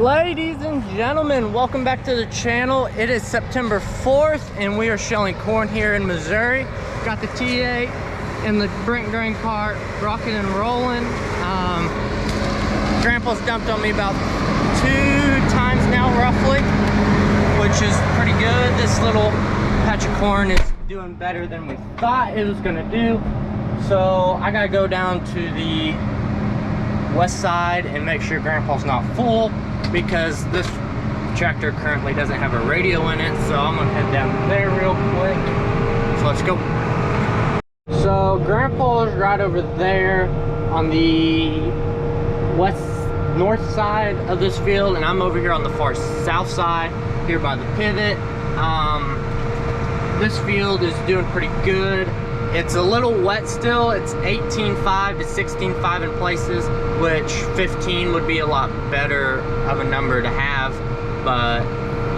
Ladies and gentlemen, welcome back to the channel. It is September 4th and we are shelling corn here in Missouri. Got the T8 and the Brent grain cart rocking and rolling. Grandpa's dumped on me about 2 times now roughly, which is pretty good. This little patch of corn is doing better than we thought it was gonna do. So I gotta go down to the west side and make sure Grandpa's not full, because this tractor currently doesn't have a radio in it. So I'm gonna head down there real quick. So let's go. So Grandpa's right over there on the north side of this field, and I'm over here on the far south side here by the pivot. This field is doing pretty good. It's a little wet still. It's 18.5 to 16.5 in places, which 15 would be a lot better of a number to have. But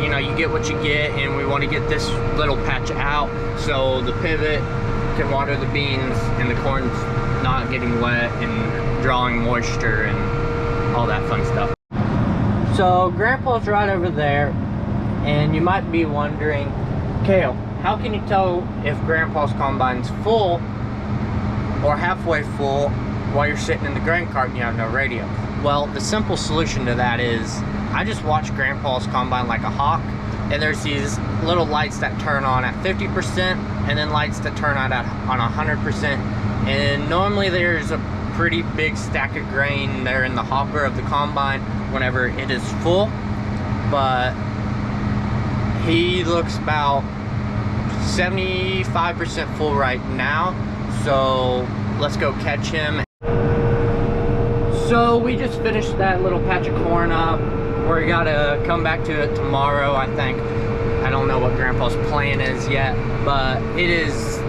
you know, you get what you get, and we want to get this little patch out so the pivot can water the beans and the corn's not getting wet and drawing moisture and all that fun stuff. So Grandpa's right over there, and you might be wondering, Kale, how can you tell if Grandpa's combine's full or halfway full while you're sitting in the grain cart and you have no radio? Well, the simple solution to that is I just watch Grandpa's combine like a hawk, and there's these little lights that turn on at 50% and then lights that turn on at 100%. And normally there's a pretty big stack of grain there in the hopper of the combine whenever it is full, but he looks about 75% full right now, so let's go catch him. So we just finished that little patch of corn up. We gotta come back to it tomorrow, I think. I don't know what Grandpa's plan is yet, but it is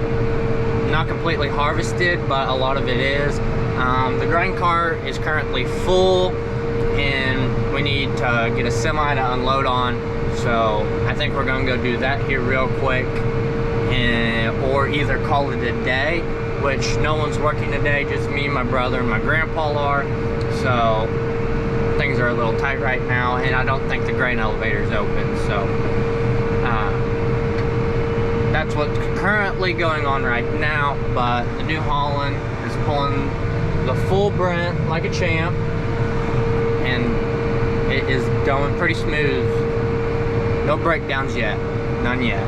not completely harvested, but a lot of it is. The grain cart is currently full, and we need to get a semi to unload on. So I think we're gonna go do that here real quick, or either call it a day, which no one's working today, just me, my brother, and my grandpa are. So things are a little tight right now, and I don't think the grain elevator's open. So that's what's currently going on right now. But the New Holland is pulling the full Brent like a champ, and it is going pretty smooth. No breakdowns yet, none yet.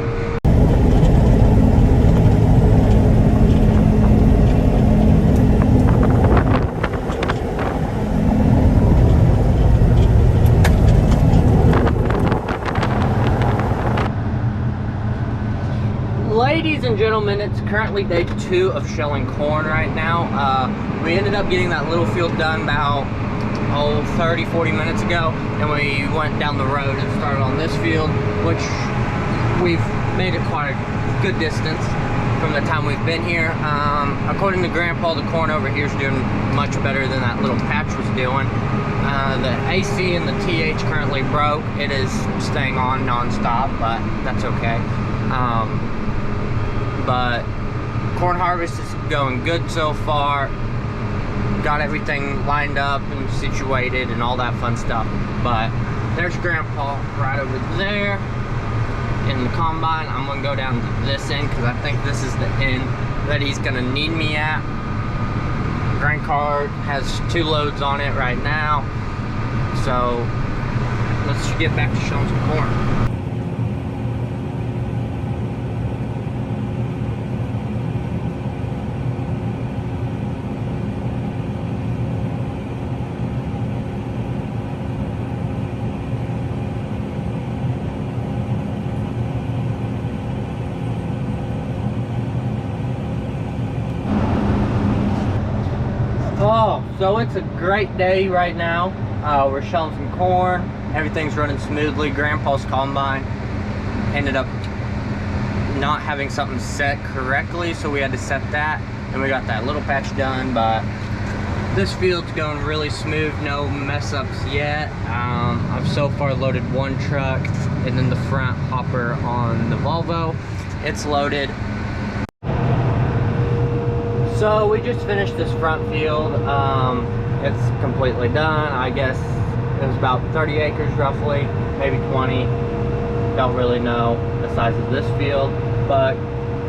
Ladies and gentlemen, it's currently day 2 of shelling corn right now. We ended up getting that little field done about 30-40 minutes ago, and we went down the road and started on this field, which we've made it quite a good distance from the time we've been here. According to Grandpa, the corn over here is doing much better than that little patch was doing. The AC and the TH currently broke. It is staying on non-stop, but that's okay. But corn harvest is going good so far. Got everything lined up and situated and all that fun stuff. But there's Grandpa right over there in the combine. I'm gonna go down to this end because I think this is the end that he's gonna need me at. Grain cart has 2 loads on it right now, so let's get back to shelling some corn. Oh, so it's a great day right now. We're shelling some corn. Everything's running smoothly. Grandpa's combine ended up not having something set correctly, so we had to set that, and we got that little patch done. But this field's going really smooth, no mess ups yet. I've so far loaded 1 truck, and then the front hopper on the Volvo, it's loaded. So we just finished this front field. It's completely done. I guess It was about 30 acres roughly, maybe 20. Don't really know the size of this field, but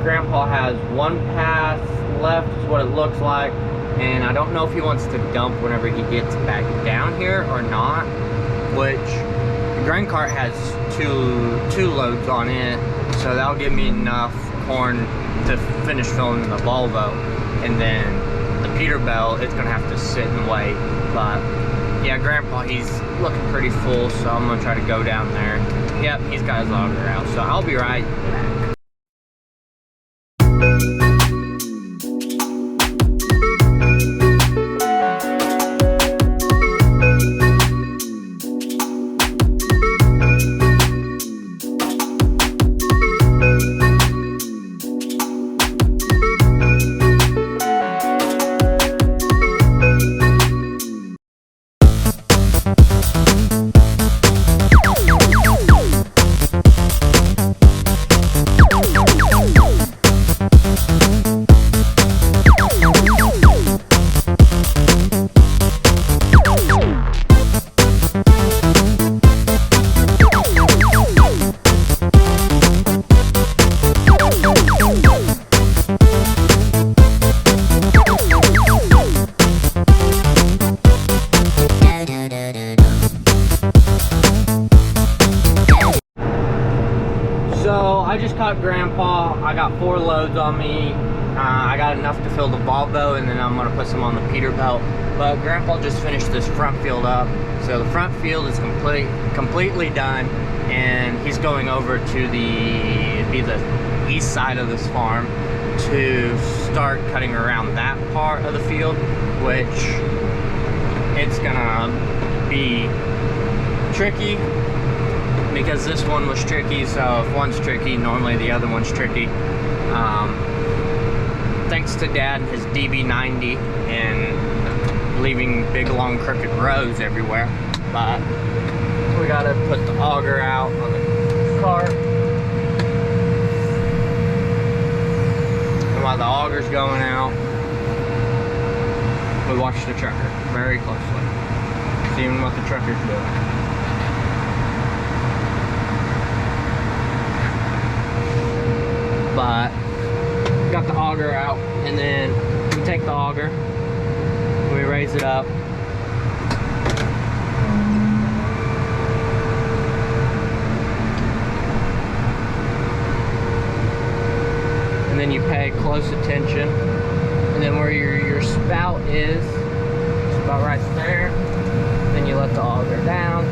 Grandpa has one pass left is what it looks like, and I don't know if he wants to dump whenever he gets back down here or not, which the grain cart has two loads on it, so that'll give me enough corn to finish filling the Volvo, and then the Peterbilt, it's gonna have to sit and wait. But yeah, Grandpa, he's looking pretty full, so I'm gonna try to go down there. Yep, he's got his auger out, so I'll be right back. I just caught Grandpa. I got 4 loads on me. I got enough to fill the Volvo, and then I'm gonna put some on the Peterbilt. But Grandpa just finished this front field up, so the front field is completely done, and he's going over to the east side of this farm to start cutting around that part of the field, which it's gonna be tricky, because this one was tricky. So if one's tricky, normally the other one's tricky. Thanks to Dad and his DB90 and leaving big long crooked rows everywhere. But we gotta put the auger out on the cart. And while the auger's going out, we watch the trucker very closely, seeing what the trucker's doing. But got the auger out, and then we take the auger, we raise it up, and then you pay close attention, and then where your spout is, it's about right there, then you let the auger down.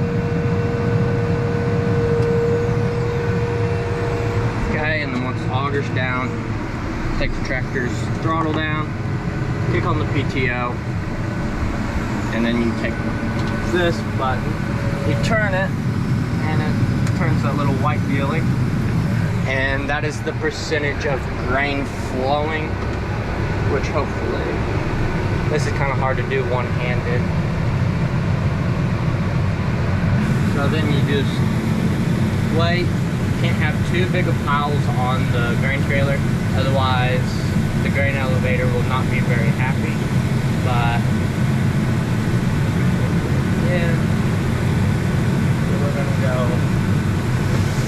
And then once the auger's down, take the tractor's throttle down, kick on the PTO, and then you take this button, you turn it, and it turns that little white dealie, and that is the percentage of grain flowing, which hopefully, this is kind of hard to do one-handed. So then you just wait. Can't have too big of piles on the grain trailer, otherwise the grain elevator will not be very happy. But yeah, so we're gonna go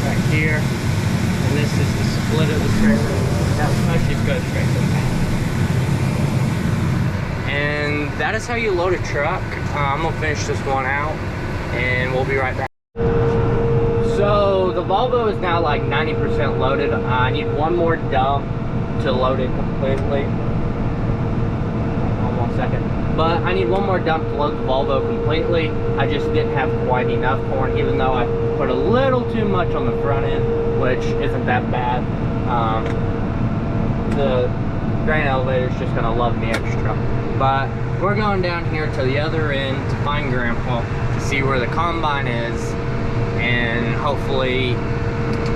back here, and this is the split of the trailer. That just goes straight to the back. And that is how you load a truck. I'm gonna finish this one out, and we'll be right back. So the Volvo is now like 90% loaded. I need one more dump to load it completely. Hold on 1 second. But I need one more dump to load the Volvo completely. I just didn't have quite enough corn, even though I put a little too much on the front end, which isn't that bad. The grain elevator is just gonna love me extra. But we're going down here to the other end to find Grandpa, to see where the combine is. And hopefully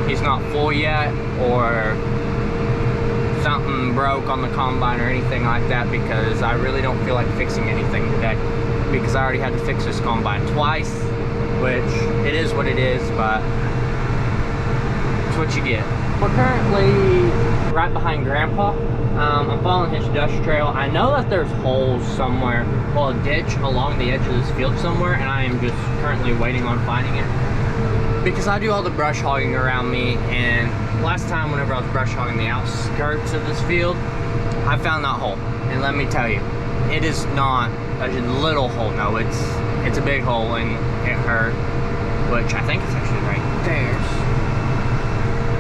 he's not full yet, or something broke on the combine or anything like that, because I really don't feel like fixing anything today, because I already had to fix this combine twice, which it is what it is, but it's what you get. We're currently right behind Grandpa, I'm following his dust trail. I know that there's holes somewhere, well, a ditch along the edge of this field somewhere, and I am just currently waiting on finding it. Because I do all the brush hogging around me, and last time whenever I was brush hogging the outskirts of this field, I found that hole. And let me tell you, it is not a little hole, no, it's a big hole, and it hurt, which I think is actually right there.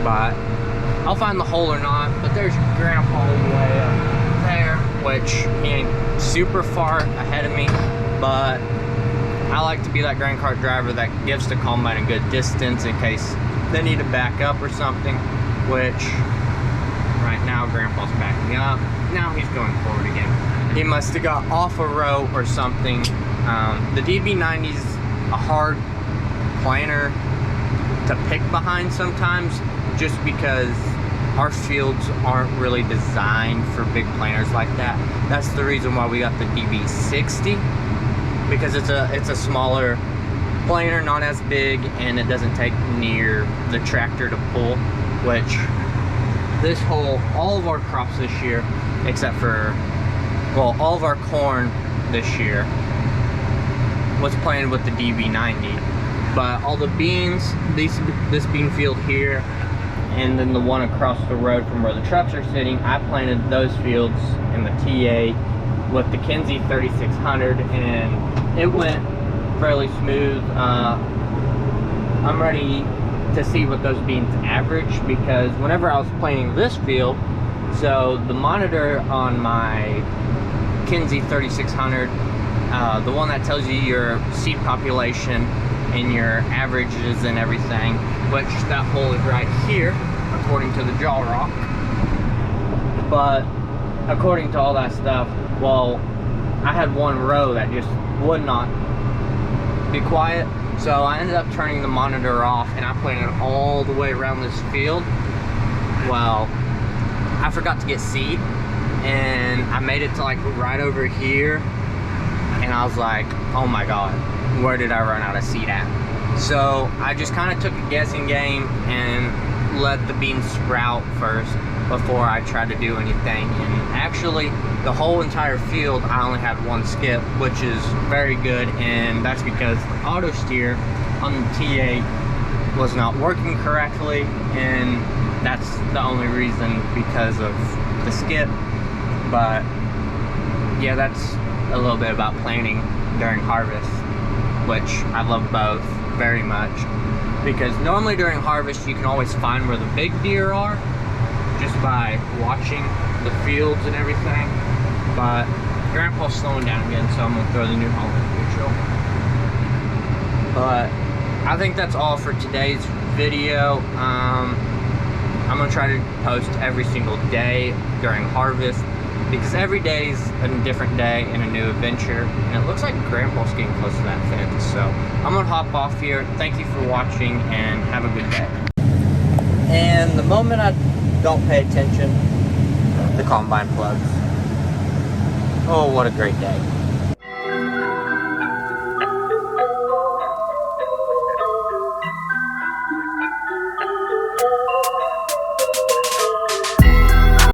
But I'll find the hole or not, but there's Grandpa way up there, which he ain't super far ahead of me, but I like to be that grain cart driver that gives the combine a good distance in case they need to back up or something, which right now Grandpa's backing up. Now he's going forward again. He must have got off a row or something. The DB90's a hard planer to pick behind sometimes, just because our fields aren't really designed for big planers like that. That's the reason why we got the DB60, because it's a smaller planer, not as big, and it doesn't take near the tractor to pull, which this whole, all of our crops this year, except for, well, all of our corn this year was planted with the DB90, but all the beans, this bean field here, and then the one across the road from where the trucks are sitting, I planted those fields in the TA with the Kinze 3600, and it went fairly smooth. I'm ready to see what those beans average, because whenever I was planting this field, so the monitor on my Kinze 3600, the one that tells you your seed population and your averages and everything, which that hole is right here according to the jaw rock, but according to all that stuff, well, I had one row that just would not be quiet, so I ended up turning the monitor off, and I planted all the way around this field. Well, I forgot to get seed, and I made it to like right over here, and I was like, oh my god, where did I run out of seed at? So I just kind of took a guessing game and let the beans sprout first before I tried to do anything. And actually, the whole entire field, I only had one skip, which is very good, and that's because the auto steer on the TA was not working correctly, and that's the only reason, because of the skip. But yeah, that's a little bit about planting during harvest, which I love both very much, because normally during harvest you can always find where the big deer are just by watching the fields and everything, but Grandpa's slowing down again, so I'm gonna throw the New Holland neutral. But I think that's all for today's video. I'm gonna try to post every single day during harvest, because every day is a different day and a new adventure, and it looks like Grandpa's getting close to that fence, so I'm gonna hop off here. Thank you for watching, and have a good day. And the moment I don't pay attention, the combine plugs. Oh, what a great day.